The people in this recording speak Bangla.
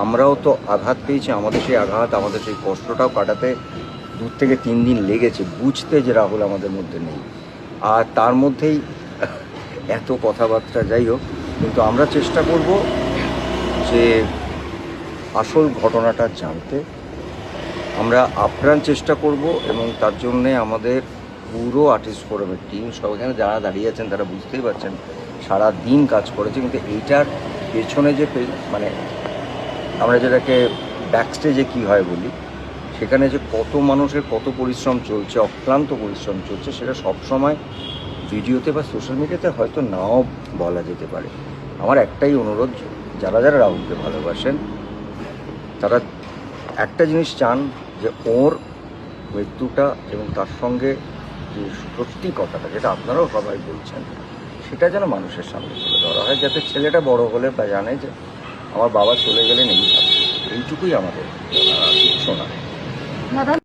আমরাও তো আঘাত পেয়েছি, আমাদের সেই আঘাত, আমাদের সেই কষ্টটাও কাটাতে 2 থেকে 3 দিন লেগেছে বুঝতে যে রাহুল আমাদের মধ্যে নেই। আর তার মধ্যেই এত কথাবার্তা, যাই হোক, কিন্তু আমরা চেষ্টা করব যে আসল ঘটনাটা জানতে। আমরা আপ্রাণ চেষ্টা করব এবং তার জন্যে আমাদের পুরো আর্টিস্ট ফোরামের টিম সব এখানে যারা দাঁড়িয়ে আছেন তারা বুঝতেই পারছেন সারা দিন কাজ করেছে, কিন্তু এইটার পেছনে যে মানে আমরা যেটাকে ব্যাকস্টেজে কী হয় বলি, সেখানে যে কত মানুষের কত পরিশ্রম চলছে, অক্লান্ত পরিশ্রম চলছে, সেটা সবসময় ভিডিওতে বা সোশ্যাল মিডিয়াতে হয়তো নাও বলা যেতে পারে। আমার একটাই অনুরোধ, যারা যারা রাহুলকে ভালোবাসেন তারা একটা জিনিস চান যে ওর মৃত্যুটা এবং তার সঙ্গে যে সত্যি কথাটা, যেটা আপনারাও সবাই বলছেন, সেটা যেন মানুষের সামনে তুলে ধরা হয়, যাতে ছেলেটা বড় হলে বা জানে যে আমার বাবা চলে গেলেন এইভাবে। এইটুকুই আমাদের, কিচ্ছু না।